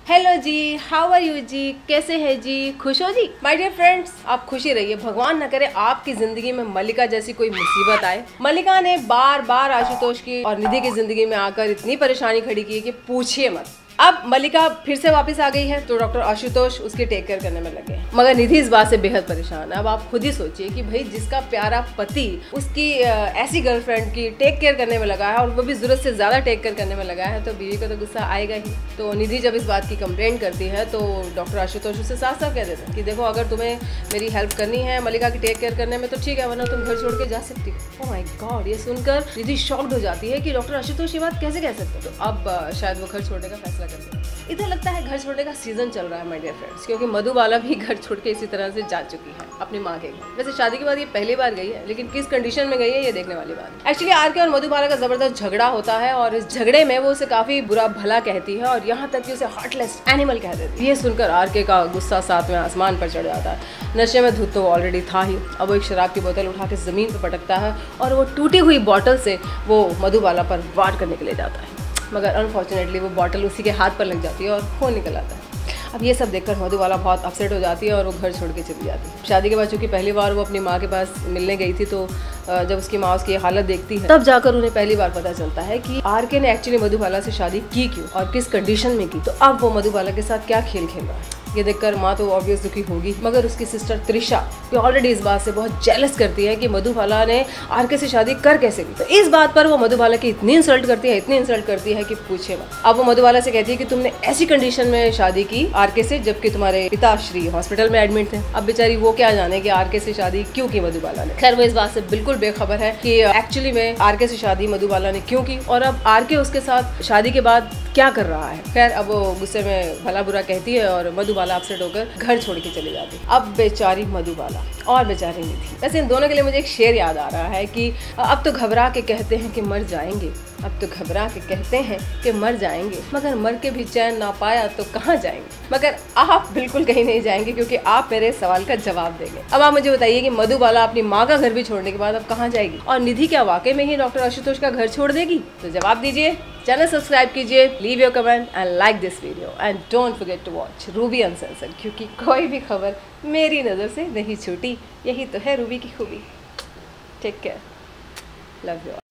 Hello ji, how are you ji, कैसे हैं जी, खुश हो जी। माय डियर फ्रेंड्स, आप खुशी रहिए, भगवान न करे आपकी जिंदगी में मल्लिका जैसी कोई मुसीबत आए। मल्लिका ने बार बार आशुतोष की और निधि की जिंदगी में आकर इतनी परेशानी खड़ी की कि पूछिए मत। अब मल्लिका फिर से वापस आ गई है तो डॉक्टर आशुतोष उसकी टेक केयर करने में लगे, मगर निधि इस बात से बेहद परेशान है। अब आप खुद ही सोचिए कि भाई जिसका प्यारा पति उसकी ऐसी गर्लफ्रेंड की टेक केयर करने में लगा है और वो भी जरूरत से ज्यादा टेक केयर करने में लगा है तो बीवी को तो गुस्सा आएगा ही। तो निधि जब इस बात की कंप्लेंट करती है तो डॉक्टर आशुतोष उसे साफ साफ कह देते हैं कि देखो, अगर तुम्हें मेरी हेल्प करनी है मल्लिका की टेक केयर करने में तो ठीक है, वरना तुम घर छोड़ के जा सकती हो। ओह माय गॉड, ये सुनकर निधि शॉक्ड हो जाती है कि डॉक्टर आशुतोष ये बात कैसे कह सकते। तो अब शायद वो घर छोड़ने का फैसला करते हैं। इधर लगता है घर छोड़ने का सीजन चल रहा है माय डियर फ्रेंड्स, क्योंकि मधुबाला भी घर छोड़ के इसी तरह से जा चुकी है अपनी माँ के घर। वैसे शादी के बाद ये पहली बार गई है, लेकिन किस कंडीशन में गई है ये देखने वाली बात। एक्चुअली आरके और मधुबाला का जबरदस्त झगड़ा होता है और इस झगड़े में वो उसे काफी बुरा भला कहती है और यहाँ तक कि उसे हार्टलेस एनिमल कह देती है। ये सुनकर आरके का गुस्सा सातवें आसमान पर चढ़ जाता है। नशे में धुत तो ऑलरेडी था ही, अब वो एक शराब की बोतल उठा के जमीन पर पटकता है और वो टूटी हुई बोतल से वो मधुबाला पर वार करने के लिए जाता है, मगर अनफॉर्चुनेटली वो बॉटल उसी के हाथ पर लग जाती है और खून निकल आता है। अब ये सब देखकर मधुबाला बहुत अपसेट हो जाती है और वो घर छोड़ के चली जाती है। शादी के बाद चूँकि पहली बार वो अपनी माँ के पास मिलने गई थी तो जब उसकी माँ उसकी हालत देखती है तब जाकर उन्हें पहली बार पता चलता है कि आरके ने एक्चुअली मधुबाला से शादी की क्यों और किस कंडीशन में की। तो अब वो मधुबाला के साथ क्या खेल खेल रहा है ये देखकर माँ तो ऑब्वियस दुखी होगी, मगर उसकी सिस्टर त्रिशा ये ऑलरेडी इस बात से बहुत जेलस करती है कि मधुबाला ने आरके से शादी कर कैसे ली। तो इस बात पर वो मधुबाला की इतनी इंसल्ट करती है कि पूछे मत। अब वो मधुबाला से कहती है कि तुमने ऐसी कंडीशन में शादी की आरके से जबकि तुम्हारे पिताश्री हॉस्पिटल में एडमिट थे। अब बेचारी वो क्या जाने कि आरके से शादी क्यों की मधुबाला ने। खैर वो इस बात से बिल्कुल बेखबर है कि एक्चुअली में आरके से शादी मधुबाला ने क्यों की और अब आरके उसके साथ शादी के बाद क्या कर रहा है। खैर अब वो गुस्से में भला बुरा कहती है और मधुबाला अपसेट होकर घर छोड़ के चली जाती है। अब बेचारी मधुबाला और बेचारी निधि। वैसे इन दोनों के लिए मुझे एक शेर याद आ रहा है कि अब तो घबरा के कहते हैं कि मर जाएंगे, अब तो घबरा के कहते हैं कि मर जाएंगे, मगर मर के भी चैन ना पाया तो कहाँ जाएंगे। मगर आप बिल्कुल कहीं नहीं जाएंगे क्योंकि आप मेरे सवाल का जवाब देंगे। अब आप मुझे बताइए कि मधुबाला अपनी माँ का घर भी छोड़ने के बाद अब कहाँ जाएगी और निधि क्या वाकई में ही डॉक्टर आशुतोष का घर छोड़ देगी। तो जवाब दीजिए, चैनल सब्सक्राइब कीजिए, leave your comment and like this video and don't forget to watch Ruby uncensored, क्योंकि कोई भी खबर मेरी नज़र से नहीं छूटी। यही तो है रूबी की खूबी। Take care, love you.